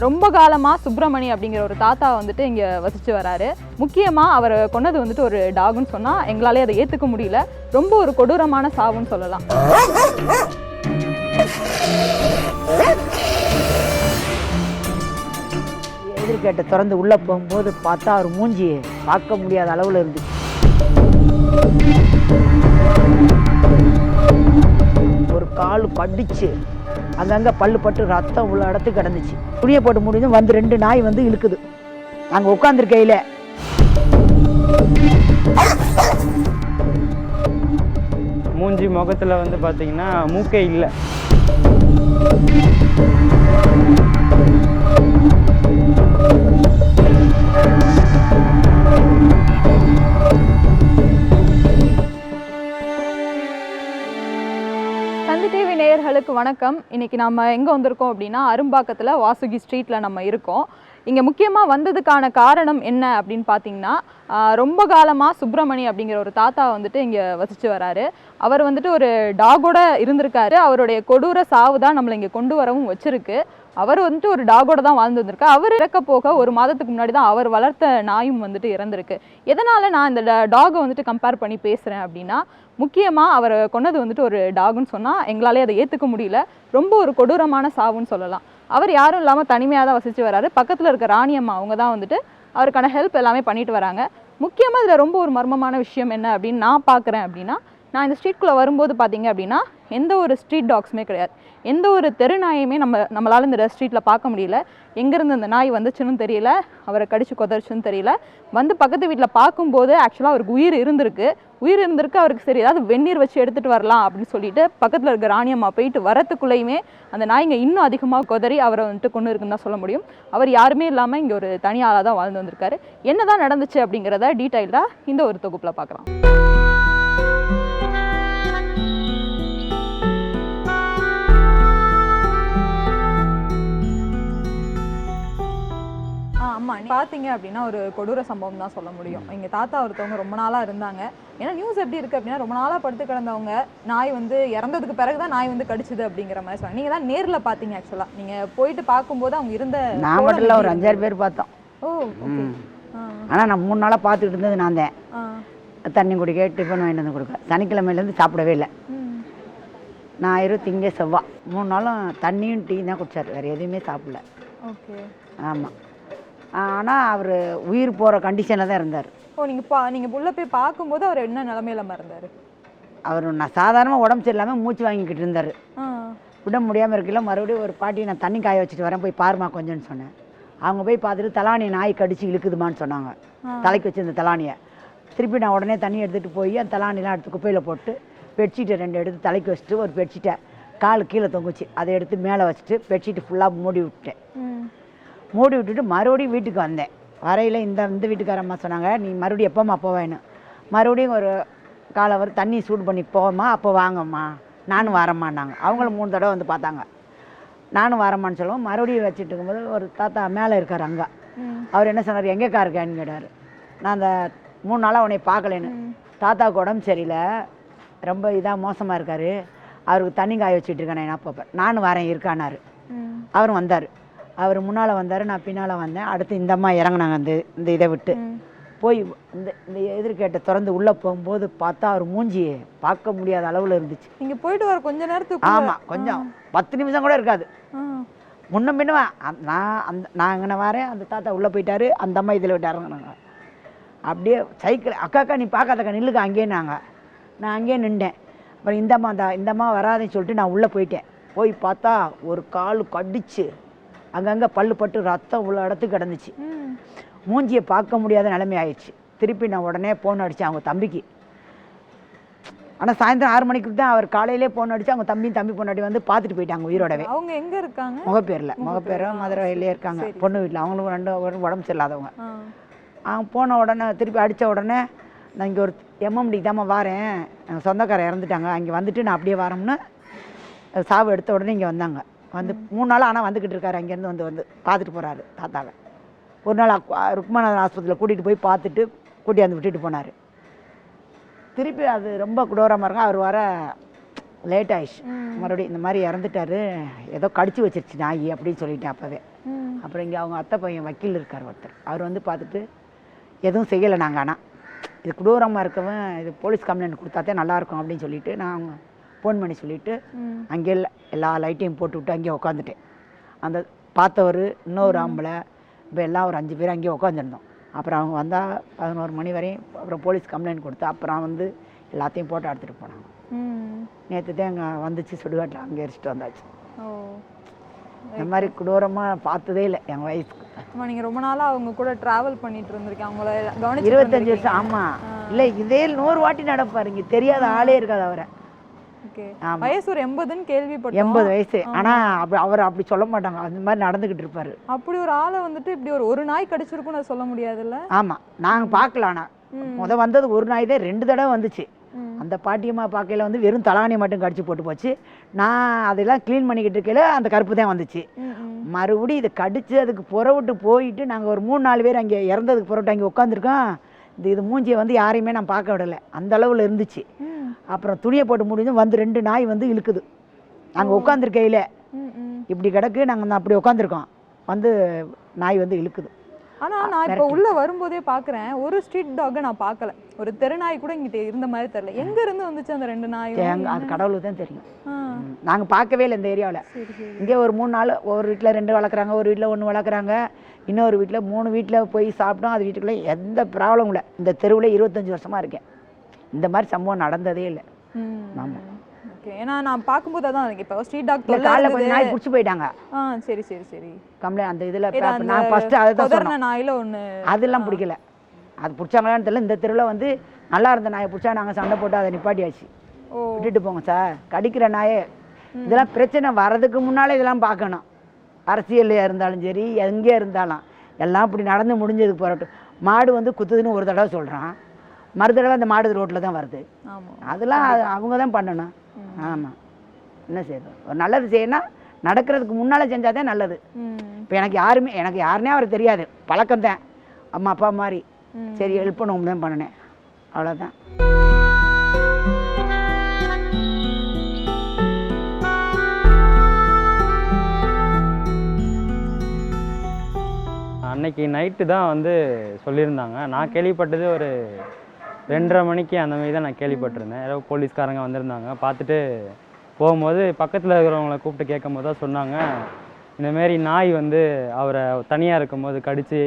ரொம்ப காலமாக சுப்பிரமணி அப்படிங்கிற ஒரு தாத்தா வந்துட்டு இங்கே வசித்து வராரு. முக்கியமாக அவர் கொண்டது வந்துட்டு ஒரு டாகுன்னு சொன்னால் எங்களாலே அதை ஏற்றுக்க முடியல. ரொம்ப ஒரு கொடூரமான சாவுன்னு சொல்லலாம். எதிர்கேட்டை திறந்து உள்ளே போகும்போது பார்த்தா அவர் மூஞ்சி பார்க்க முடியாத அளவில் இருந்துச்சு. ஒரு கால் கடிச்சு அங்கங்கே பல்லு பட்டு ரத்தம் உள்ள இடத்துக்கு கிடந்துச்சு. துணியை போட்டு முடிஞ்சு வந்து 2 நாய் வந்து இழுக்குது. நாங்கள் உட்காந்துருக்கையில் மூஞ்சி முகத்தில் வந்து பார்த்தீங்கன்னா மூக்கே இல்லை. தந்தி டிவி நேயர்களுக்கு வணக்கம். இன்றைக்கி நம்ம எங்கே வந்திருக்கோம் அப்படின்னா அரும்பாக்கத்தில் வாசுகி ஸ்ட்ரீட்டில் நம்ம இருக்கோம். இங்கே முக்கியமாக வந்ததுக்கான காரணம் என்ன அப்படின்னு பார்த்தீங்கன்னா, ரொம்ப காலமாக சுப்பிரமணி அப்படிங்கிற ஒரு தாத்தா வந்துட்டு இங்கே வசித்து வராரு. அவர் வந்துட்டு ஒரு டாகோட இருந்திருக்காரு. அவருடைய கொடூர சாவு தான் நம்மளை இங்கே கொண்டு வரவும் வச்சிருக்கு. அவர் வந்துட்டு ஒரு டாகோட தான் வாழ்ந்து வந்திருக்கு. அவர் இறக்க போக 1 மாதத்துக்கு முன்னாடி தான் அவர் வளர்த்த நாயும் வந்துட்டு இறந்துருக்கு. எதனால் நான் இந்த டாகை வந்துட்டு கம்பேர் பண்ணி பேசுகிறேன் அப்படின்னா, முக்கியமாக அவர் கொண்டது வந்துட்டு ஒரு டாகுன்னு சொன்னால் எங்களாலே அதை ஏற்றுக்க முடியல. ரொம்ப ஒரு கொடூரமான சாவுன்னு சொல்லலாம். அவர் யாரும் இல்லாமல் தனிமையாக தான் வசித்து வராரு. பக்கத்தில் இருக்க ராணியம்மா அவங்க தான் வந்துட்டு அவருக்கான ஹெல்ப் எல்லாமே பண்ணிட்டு வராங்க. முக்கியமாக இதில் ரொம்ப ஒரு மர்மமான விஷயம் என்ன அப்படின்னு நான் பார்க்குறேன் அப்படின்னா, நான் இந்த ஸ்ட்ரீட்குள்ளே வரும்போது பார்த்தீங்க அப்படின்னா எந்த ஒரு ஸ்ட்ரீட் டாக்ஸுமே கிடையாது. எந்த ஒரு தெரு நாயுமே நம்மளால் இந்த ஸ்ட்ரீட்டில் பார்க்க முடியல. எங்கேருந்து அந்த நாய் வந்துச்சுன்னு தெரியல, அவரை கடிச்சு கொதறிச்சுன்னு தெரியல. வந்து பக்கத்து வீட்டில் பார்க்கும்போது ஆக்சுவலாக அவருக்கு உயிர் இருந்திருக்கு. அவருக்கு சரி ஏதாவது வெந்நீர் வச்சு எடுத்துகிட்டு வரலாம் அப்படின்னு சொல்லிட்டு பக்கத்தில் இருக்க ராணியம்மா போயிட்டு வரத்துக்குள்ளேயுமே அந்த நாய்ங்க இன்னும் அதிகமாக கொதறி அவரை வந்துட்டு கொண்டு இருக்குன்னு தான் சொல்ல முடியும். அவர் யாருமே இல்லாமல் இங்கே ஒரு தனியாளாக தான் வாழ்ந்து வந்திருக்காரு. என்ன தான் நடந்துச்சு அப்படிங்கிறத டீட்டெயில்டாக இந்த ஒரு தொகுப்பில் பார்க்கலாம். ஆமாம், பார்த்தீங்க அப்படின்னா ஒரு கொடூர சம்பவம் தான் சொல்ல முடியும். எங்கள் தாத்தா ஒருத்தவங்க ரொம்ப நாளாக இருந்தாங்க. ஏன்னா நியூஸ் எப்படி இருக்குது அப்படின்னா, ரொம்ப நாளாக படுத்து கிடந்தவங்க நாய் வந்து இறந்ததுக்கு பிறகு தான் நாய் வந்து கடிச்சிது அப்படிங்கிற மாதிரி சொன்னாங்க. நீங்கள் தான் நேரில் பார்த்தீங்க. ஆக்சுவலாக நீங்கள் போயிட்டு பார்க்கும்போது அவங்க இருந்த நான் மட்டும் இல்லை, ஒரு 5-6 பேர் பார்த்தோம். ஓ ஓகே. ஆனால் நான் 3 நாளாக பார்த்துக்கிட்டு இருந்தது நான் தான். தண்ணி குடிக்க, டிஃபன் வாங்கிட்டு வந்து கொடுக்க. சனிக்கிழமையிலேருந்து சாப்பிடவே இல்லை. ஞாயிறு, திங்க, செவ்வாய் 3 நாளும் தண்ணியும் டீ தான் குடிச்சார். வேறு எதுவுமே சாப்பிடல. ஓகே. ஆமாம். ஆனால் அவர் உயிர் போகிற கண்டிஷனில் தான் இருந்தார். ஓ, நீங்கள் உள்ளே போய் பார்க்கும்போது அவர் என்ன நிலமையில இருந்தார்? அவர் நான் சாதாரணமாக உடம்பு சரியில்லாமல் மூச்சு வாங்கிக்கிட்டு இருந்தார். விட முடியாமல் இருக்கல. மறுபடியும் ஒரு பாட்டி நான் தண்ணி காய வச்சுட்டு வரேன், போய் பாருமா கொஞ்சம்னு சொன்னேன். அவங்க போய் பார்த்துட்டு தலானி நாய் கடிச்சு இழுக்குதுமான்னு சொன்னாங்க. தலைக்கு வச்சிருந்த தலானியை திருப்பி நான் உடனே தண்ணி எடுத்துகிட்டு போய் அந்த தலானிலாம் எடுத்து குப்பையில் போட்டு பெட்ஷீட்டை 2 எடுத்து தலைக்கு வச்சுட்டு, ஒரு பெட்ஷீட்டை கால் கீழே தொங்குச்சு அதை எடுத்து மேலே வச்சுட்டு பெட்ஷீட்டு ஃபுல்லாக மூடி விட்டேன். மூடி விட்டுட்டு மறுபடியும் வீட்டுக்கு வந்தேன். வரையில் இந்த வீட்டுக்காரம்மா சொன்னாங்க, நீ மறுபடியும் எப்போம்மா போவேன்னு. மறுபடியும் ஒரு காலவர் தண்ணி சூடு பண்ணி போவோம்மா, அப்போ வாங்கம்மா, நானும் வரம்மான்னாங்க. அவங்களும் 3 தடவை வந்து பார்த்தாங்க. நானும் வரம்மான்னு சொல்லுவோம். மறுபடியும் வச்சுட்டு இருக்கும்போது ஒரு தாத்தா மேலே இருக்கார். அங்கே அவர் என்ன சொன்னார், எங்கேக்கா இருக்கேன்னு கேட்டார். நான் அந்த 3 நாளாக உன்னை பார்க்கலேன்னு. தாத்தாவுக்கு உடம்பு சரியில்லை, ரொம்ப இதாக மோசமாக இருக்கார், அவருக்கு தண்ணி காய வச்சுட்டு இருக்கேன், நான் என்ன பார்ப்பேன், நானும் வரேன் இருக்கானார். அவரும் வந்தார். அவர் முன்னால் வந்தார், நான் பின்னால் வந்தேன். அடுத்து இந்த அம்மா இறங்கினாங்க. இந்த இதை விட்டு போய் இந்த எதிர்கேட்டை திறந்து உள்ளே போகும்போது பார்த்தா அவர் மூஞ்சி பார்க்க முடியாத அளவில் இருந்துச்சு. நீங்கள் போயிட்டு வர கொஞ்ச நேரத்துக்கு? ஆமாம், கொஞ்சம் 10 நிமிஷம் கூட இருக்காது. முன்ன பின்னுவேன் நான் அங்கே வரேன், அந்த தாத்தா உள்ளே போயிட்டாரு, அந்த அம்மா இதில் விட்டு இறங்கினாங்க. அப்படியே சைக்கிள், அக்காக்கா நீ பார்க்காதக்கா நில்லுக்கா அங்கேனாங்க. நான் அங்கேயே நின்றேன். அப்புறம் இந்த அம்மா வராதுன்னு சொல்லிட்டு நான் உள்ளே போயிட்டேன். போய் பார்த்தா ஒரு கால் கடிச்சு அங்கங்கே பல்லு பட்டு ரத்தம் உள்ள இடத்துக்கு கிடந்துச்சு. மூஞ்சியை பார்க்க முடியாத நிலைமை ஆயிடுச்சு. திருப்பி நான் உடனே ஃபோன் அடித்தேன் அவங்க தம்பிக்கு. ஆனால் சாயந்தரம் 6 மணிக்கு தான் அவர் காலையிலே ஃபோன் அடித்து அவங்க தம்பி பொண்ணாடி வந்து பார்த்துட்டு போயிட்டாங்க உயிரோடவே. அவங்க எங்கே இருக்காங்க? முகப்பேரும் மதுரையிலே இருக்காங்க. பொண்ணு வீட்டில் அவங்களும் 2 உடம்பு சரியில்லாதவங்க. அவங்க போன உடனே திருப்பி அடித்த உடனே நான் இங்கே ஒரு எம்எம்டிக்கு தாம்மா வரேன், எங்கள் சொந்தக்காரர் இறந்துட்டாங்க, அங்கே வந்துட்டு நான் அப்படியே வரேன்னு சாவு எடுத்த உடனே இங்கே வந்தாங்க. வந்து 3 நாள் ஆனால் வந்துக்கிட்டு இருக்காரு. அங்கேருந்து வந்து பார்த்துட்டு போகிறாரு தாத்தாவை. ஒரு நாள் ருக்மநாதன் ஆஸ்பத்திரியில் கூட்டிகிட்டு போய் பார்த்துட்டு கூட்டியாந்து விட்டுட்டு போனார். திருப்பி அது ரொம்ப கொடூரமாக இருக்கும். அவர் வர லேட் ஆயிடுச்சு. மறுபடியும் இந்த மாதிரி இறந்துட்டாரு, ஏதோ கடிச்சு வச்சிருச்சு நாய் அப்படின்னு சொல்லிட்டேன். அப்போவே அப்புறம் இங்கே அவங்க அத்தை பையன் வக்கீல் இருக்கார் ஒருத்தர், அவர் வந்து பார்த்துட்டு எதுவும் செய்யலை. நாங்கள் ஆனால் இது கொடூரமாக இருக்கவன் இது போலீஸ் கம்ப்ளைண்ட் கொடுத்தாத்தே நல்லாயிருக்கும் அப்படின்னு சொல்லிட்டு நான் அவங்க ஃபோன் பண்ணி சொல்லிவிட்டு அங்கே எல்லா லைட்டையும் போட்டு விட்டு அங்கேயே உட்காந்துட்டேன். அந்த பார்த்தவர் இன்னொரு ஆம்பளை இப்போ எல்லாம் ஒரு 5 பேர் அங்கேயே உட்காந்துருந்தோம். அப்புறம் அவங்க வந்தால் 11 மணி வரையும் அப்புறம் போலீஸ் கம்ப்ளைண்ட் கொடுத்து அப்புறம் வந்து எல்லாத்தையும் போட்டோ எடுத்துகிட்டு போனாங்க. நேற்று தான் அங்கே வந்துச்சு சுடுகாட்டில் அங்கே எரிச்சிட்டு வந்தாச்சு. இந்த மாதிரி கொடூரமாக பார்த்ததே இல்லை எங்கள் வயசுக்கு. நீங்கள் ரொம்ப நாளாக அவங்க கூட ட்ராவல் பண்ணிட்டு இருந்திருக்கேன், அவங்கள கவனிச்சு 25 வருஷம். ஆமாம், இல்லை இதே 100 வாட்டி நடப்பார். இங்கே தெரியாத ஆளே இருக்காது அவரை. வயசு ஒரு 80ன்னு கேள்விப்பட்டோம். 80 வயசு. ஆனால் அவர் அப்படி சொல்ல மாட்டாங்க, அந்த மாதிரி நடந்துக்கிட்டு இருப்பார். அப்படி ஒரு ஆளை வந்துட்டு இப்படி ஒரு நாய் கடிச்சிருக்குன்னு சொல்ல முடியாதுல்ல. ஆமாம், நாங்கள் பார்க்கல. ஆனால் வந்தது ஒரு நாய் தான் 2 தடவை வந்துச்சு. அந்த பாட்டியம்மா பார்க்கையில் வந்து வெறும் தலானி மட்டும் கடிச்சு போட்டு போச்சு. நான் அதெல்லாம் க்ளீன் பண்ணிக்கிட்டு இருக்கையில் அந்த கருப்பு தான் வந்துச்சு. மறுபடியும் இதை கடிச்சு அதுக்கு புறவிட்டு போயிட்டு நாங்கள் ஒரு 3-4 பேர் அங்கே இறந்ததுக்கு புறவிட்டு அங்கே உட்காந்துருக்கோம். இது மூஞ்சியை வந்து யாரையுமே நான் பார்க்க விடலை, அந்த அளவில் இருந்துச்சு. அப்புறம் துணியை போட்டு முடிஞ்சு வந்து 2 நாய் வந்து இழுக்குது. நாங்கள் உட்காந்துருக்கையில் இப்படி கிடக்கு, நாங்கள் அப்படி உட்காந்துருக்கோம், வந்து நாய் வந்து இழுக்குது. ஆனால் நான் இப்போ உள்ளே வரும்போதே பார்க்குறேன், ஒரு ஸ்ட்ரீட் டாகை நான் பார்க்கல, ஒரு தெருநாய் கூட இங்கிட்ட இருந்த மாதிரி தெரியல. எங்கேருந்து வந்துச்சு அந்த 2 நாய்? அது கடவுளுக்கு தான் தெரியும். நாங்கள் பார்க்கவே இல்லை இந்த ஏரியாவில். இங்கே ஒரு 3 நாள் ஒரு வீட்டில் 2 வளர்க்குறாங்க, ஒரு வீட்டில் 1 வளர்க்குறாங்க, இன்னொரு வீட்டில் 3 வீட்டில் போய் சாப்பிட்டோம். அது வீட்டுக்குள்ளே எந்த ப்ராப்ளமும் இல்லை. இந்த தெருவில் 25 வருஷமாக இருக்கேன், இந்த மாதிரி சம்பவம் நடந்ததே இல்லை. ஆமாம். ஓகே, ஏன்னா நான் பார்க்கும்போது அதான் இப்போ ஸ்ட்ரீட் டாக் காலையில் கொஞ்சம் நாய் பிடிச்சி போயிட்டாங்க. சரி சரி சரி. கம்ப்ளைண்ட் அந்த இதில் நான் ஃபஸ்ட்டு அதை தான் சொன்னேன். நாயில் ஒன்று அதெல்லாம் பிடிக்கல, அது பிடிச்சாங்களான்னு தெரியல. இந்த தெருவில் வந்து நல்லா இருந்த நாயை பிடிச்சா நாங்கள் சண்டை போட்டு அதை நிப்பாட்டியாச்சு. விட்டுட்டு போங்க சார், கடிக்கிற நாயே. இதெல்லாம் பிரச்சனை வர்றதுக்கு முன்னாலே இதெல்லாம் பார்க்கணும். அரசியல்லையாக இருந்தாலும் சரி, எங்கே இருந்தாலும் எல்லாம் இப்படி நடந்து முடிஞ்சதுக்கு போகட்டும். மாடு வந்து குத்துதுன்னு ஒரு தடவை சொல்கிறான், மறு தடவை அந்த மாடு ரோட்டில் தான் வருது. அதெல்லாம் அவங்க தான் பண்ணணும். ஆமாம், என்ன செய்யணும், ஒரு நல்லது செய்யணும், நடக்கிறதுக்கு முன்னால் செஞ்சால் தான் நல்லது. இப்போ எனக்கு யாருன்னே அவருக்கு தெரியாது, பழக்கம்தான், அம்மா அப்பா மாதிரி. சரி ஹெல்ப் பண்ணுவோம் தான் பண்ணினேன், அவ்வளோதான். அன்னைக்கு நைட்டு தான் வந்து சொல்லியிருந்தாங்க. நான் கேள்விப்பட்டது ஒரு 2:30 மணிக்கு அந்த மாதிரி தான் நான் கேள்விப்பட்டிருந்தேன். ஏதோ போலீஸ்காரங்க வந்திருந்தாங்க, பார்த்துட்டு போகும்போது பக்கத்தில் இருக்கிறவங்கள கூப்பிட்டு கேட்கும் போது தான் சொன்னாங்க, இந்தமாரி நாய் வந்து அவரை தனியாக இருக்கும்போது கடித்து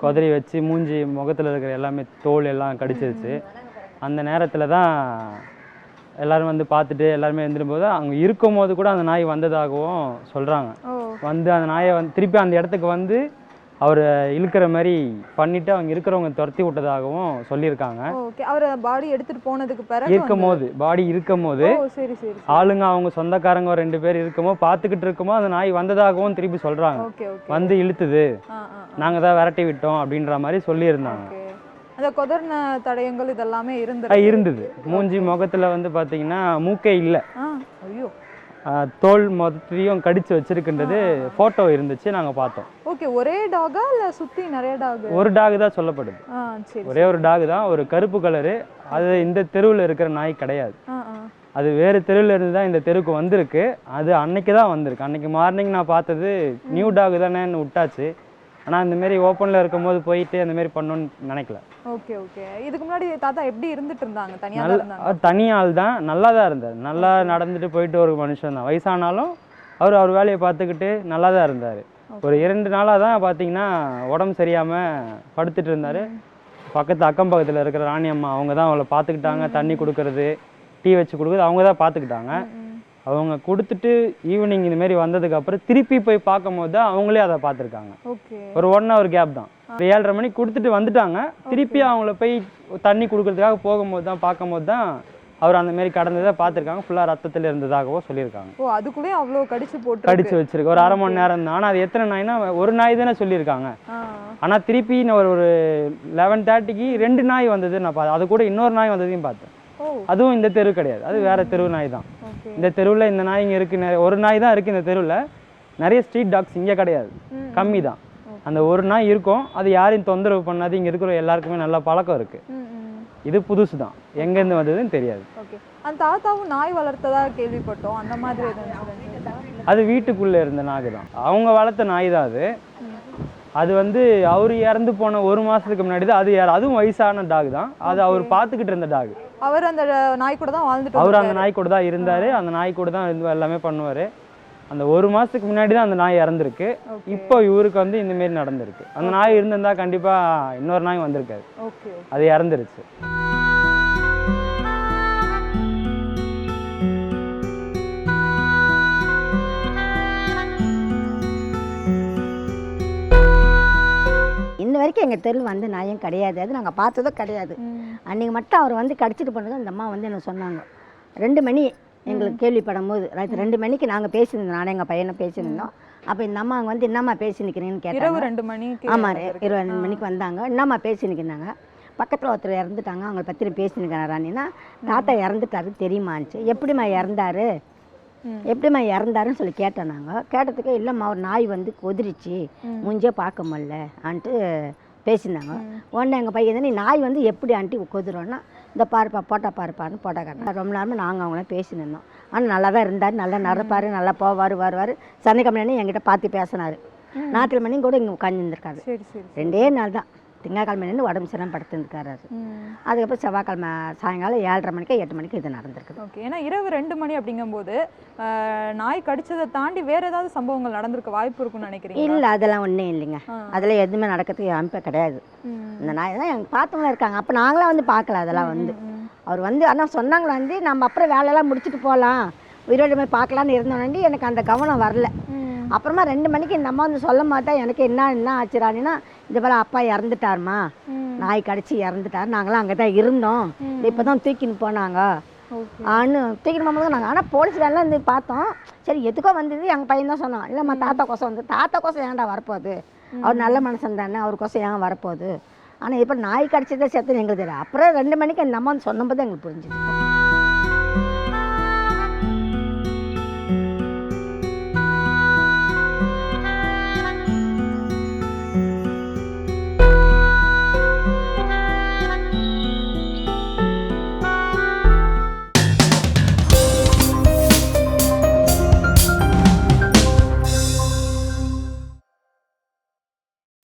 குதறி வச்சு மூஞ்சி முகத்தில் இருக்கிற எல்லாமே தோல் எல்லாம் கடிச்சிருச்சு. அந்த நேரத்தில் தான் எல்லோரும் வந்து பார்த்துட்டு எல்லாருமே எழுந்திரும்போது அங்கே இருக்கும்போது கூட அந்த நாய் வந்ததாகவும் சொல்கிறாங்க. வந்து அந்த நாயை வந்து திருப்பி அந்த இடத்துக்கு வந்து அவர் இழுக்கிற மாதிரி பண்ணிட்டு அவங்க இருக்கிறவங்க துரத்தி விட்டதாகவும் சொல்லியிருக்காங்க. அவர் பாடி எடுத்துட்டு போனதுக்கு பிறகு பாடி இருக்கும்போது ஆளுங்க அவங்க சொந்தக்காரங்க 2 பேர் இருக்கும்போது பார்த்துக்கிட்டு இருக்கும்போது அந்த நாய் வந்ததாகவும் திருப்பி சொல்றாங்க. வந்து இழுத்துது, நாங்க தான் விரட்டி விட்டோம் அப்படின்ற மாதிரி சொல்லியிருந்தாங்க. அந்த கொதர்ன தடயங்கள் இதெல்லாமே இருந்தது. மூஞ்சி முகத்துல வந்து பாத்தீங்கன்னா மூக்கே இல்லை, தோல் மொத்தத்தையும் கடிச்சு வச்சிருக்கின்றது போட்டோ இருந்துச்சு, நாங்க பார்த்தோம். ஓகே, ஒரே டாகா இல்ல சுத்தி நிறைய டாக்? ஒரு டாக் தான் சொல்லப்படுது. ஒரே ஒரு டாக் தான், ஒரு கருப்பு கலரு. அது இந்த தெருவில் இருக்கிற நாய் கிடையாது, அது வேறு தெருவில் இருந்து தான் இந்த தெருவுக்கு வந்திருக்கு. அது அன்னைக்கு தான் வந்திருக்கு. அன்னைக்கு மார்னிங் நான் பார்த்தது நியூ டாக் தானேன்னு விட்டாச்சு. ஆனால் இந்தமாரி ஓப்பனில் இருக்கும்போது போயிட்டு அந்தமாரி பண்ணணும்னு நினைக்கல. Okay okay. இதுக்கு முன்னாடி தாத்தா எப்படி இருந்துட்டு இருந்தாங்க? தனியாள் தான், நல்லா தான் இருந்தார். நல்லா நடந்துட்டு போயிட்டு ஒரு மனுஷன் தான், வயசானாலும் அவர் வேலையை பார்த்துக்கிட்டு நல்லா தான் இருந்தார். ஒரு 2 நாளாக தான் பார்த்தீங்கன்னா உடம்பு சரியாமல் படுத்துட்டு இருந்தார். அக்கம் பக்கத்தில் இருக்கிற ராணி அம்மா அவங்க தான் அவளை பார்த்துக்கிட்டாங்க. தண்ணி கொடுக்கறது, டீ வச்சு கொடுக்குறது அவங்க தான் பார்த்துக்கிட்டாங்க. அவங்க கொடுத்துட்டு ஈவினிங் இந்தமாரி வந்ததுக்கு அப்புறம் திருப்பி போய் பார்க்கும் போது தான் அவங்களே அதை பார்த்துருக்காங்க. ஒரு 1 hour கேப் தான். 7:30 மணிக்கு கொடுத்துட்டு வந்துட்டாங்க. திருப்பி அவங்கள போய் தண்ணி கொடுக்கறதுக்காக போகும்போது தான் பார்க்கும்போது தான் அவர் அந்தமாரி கடந்ததை பார்த்துருக்காங்க. ஃபுல்லாக ரத்தத்தில் இருந்ததாகவும் சொல்லியிருக்காங்க. அதுக்குள்ளே அவ்வளோ கடிச்சு வச்சிருக்கு. ஒரு 1/2 மணி நேரம் தான். ஆனால் அது எத்தனை நாய்னா ஒரு நாய் தானே சொல்லியிருக்காங்க. ஆனால் திருப்பி ஒரு 11:30க்கு 2 நாய் வந்தது நான் பார்த்தேன். அது கூட இன்னொரு நாய் வந்ததையும் பார்த்தேன். அதுவும் இந்த தெரு கிடையாது, அது வேற தெரு நாய் தான். இந்த தெருவில் இந்த நாய் இங்கே இருக்கு, ஒரு நாய் தான் இருக்கு இந்த தெருவில். நிறைய ஸ்ட்ரீட் டாக்ஸ் இங்கே கிடையாது, கம்மி தான். அந்த ஒரு நாய் இருக்கும், அது யாரையும் தொந்தரவு பண்ணாது. இங்கே இருக்கிற எல்லாருக்குமே நல்ல பழக்கம் இருக்கு. இது புதுசு தான், எங்கேருந்து வந்ததுன்னு தெரியாது. அந்த தாத்தாவும் நாய் வளர்த்ததா கேள்விப்பட்டோம், அந்த மாதிரி அது வீட்டுக்குள்ளே இருந்த நாய் தான், அவங்க வளர்த்த நாய் தான் அது. அது வந்து அவர் இறந்து போன 1 மாதத்துக்கு முன்னாடி தான் அதுவும் வயசான டாக் தான். அது அவர் பார்த்துக்கிட்டு இருந்த டாக். அவர் அந்த நாய் கூட தான் வாழ்ந்துட்டு அவர் அந்த நாய் கூட தான் இருந்தார். அந்த நாய் கூட தான் எல்லாமே பண்ணுவார். அந்த 1 மாதத்துக்கு முன்னாடி தான் அந்த நாய் இறந்துருக்கு. இப்போ இவருக்கு வந்து இந்தமாரி நடந்திருக்கு. அந்த நாய் இருந்திருந்தா கண்டிப்பாக இன்னொரு நாய் வந்திருக்காது. அது இறந்துருச்சு. இன்ன வரைக்கும் எங்கள் தெருவில் வந்து நாயும் கிடையாது. அது நாங்கள் பார்த்ததும் கிடையாது. அன்றைக்கி மட்டும் அவர் வந்து கடிச்சிட்டு போனது அந்த அம்மா வந்து எனக்கு சொன்னாங்க. 2 மணி எங்களுக்கு கேள்விப்படும் போது ராத்திரி 2 மணிக்கு நாங்கள் பேசியிருந்தோம். நானும் எங்கள் பையனை பேசியிருந்தோம். அப்போ இந்த அம்மா வந்து என்னம்மா பேசி நிற்கிறீங்கன்னு கேட்டாங்க. 2 மணிக்கு ஆமாம் 22 மணிக்கு வந்தாங்க. என்னம்மா பேசி நிற்கிறாங்க. பக்கத்தில் ஒருத்தர் இறந்துட்டாங்க, அவங்கள பற்றி பேசி நிற்கிறாரான்னா தாத்தா இறந்துட்டாரு தெரியுமாச்சு. எப்படிம்மா இறந்தாரு எப்படிம்மா இறந்தாருன்னு சொல்லி கேட்டோம். நாங்கள் கேட்டதுக்கு இல்லைம்மா ஒரு நாய் வந்து கொதிரிச்சு முஞ்சே பார்க்க முடியல ஆன்ட்டு பேசியிருந்தாங்க. உடனே எங்கள் பையன் நீ நாய் வந்து எப்படி ஆண்டி கொதிரோன்னா இந்த பாருப்பா போட்டா பாருப்பான்னு போட்டா காட்டினா ரொம்ப நேரமாக நாங்கள் அவங்களாம் பேசினிருந்தோம். ஆனால் நல்லா தான் இருந்தார், நல்லா நடப்பார், நல்லா போவார் வருவார். சனிக்கிழமை என்கிட்ட பார்த்து பேசினார். ஞாயிற்றுக்கிழமை கூட இங்கே உட்காந்துருந்துருக்காரு. 2 நாள் தான். திங்கக்கிழமை உடம்பு சரியாக படுத்துருக்காரு. அதுக்கப்புறம் செவ்வாய்க்கிழமை சாயங்காலம் 7:30 மணிக்கு 8 மணிக்கு இது நடந்திருக்குது. ஓகே. ஏன்னா இரவு 2 மணி அப்படிங்கும்போது நாய் கடிச்சதை தாண்டி வேற ஏதாவது சம்பவங்கள் நடந்திருக்க வாய்ப்பு இருக்குன்னு நினைக்கிறீங்க? இல்லை அதெல்லாம் ஒன்றும் இல்லைங்க. அதெல்லாம் எதுவுமே நடக்கிறதுக்கு அமைப்பே கிடையாது. இந்த நாய் தான் எங்கள் பார்த்தவங்க இருக்காங்க. அப்போ நாங்களாம் வந்து பார்க்கல. அதெல்லாம் வந்து அவர் வந்து ஆனால் சொன்னாங்க வந்து நம்ம அப்புறம் வேலையெல்லாம் முடிச்சுட்டு போகலாம், உயிரோடு போய் பார்க்கலான்னு இருந்தோன்னே எனக்கு அந்த கவனம் வரல. அப்புறமா 2 மணிக்கு இந்த அம்மா வந்து சொல்ல மாட்டா எனக்கு என்ன ஆச்சுரானின்னா இந்த போல அப்பா இறந்துட்டாருமா, நாய் கடிச்சு இறந்துட்டார், நாங்களாம் அங்கே தான் இருந்தோம், இப்போ தான் தூக்கின்னு போனாங்க தூக்கின்னு போகும்போது நாங்கள் ஆனால் போலீஸ் வேலை இருந்து பார்த்தோம். சரி எதுக்கோ வந்தது எங்கள் பையன் தான் சொன்னோம். இல்லைம்மா தாத்தா கோசம் வந்து தாத்தா கோசம் ஏன்டா வரப்போகுது, அவர் நல்ல மனுஷன் தானே, அவர் கோசம் ஏன் வரப்போகுது. ஆனால் இப்போ நாய் கடிச்சதை சேர்த்துன்னு எங்களுக்கு தெரியும். அப்புறம் 2 மணிக்கு அந்த அம்மா வந்து சொன்னபோது எங்களுக்கு புரிஞ்சுது.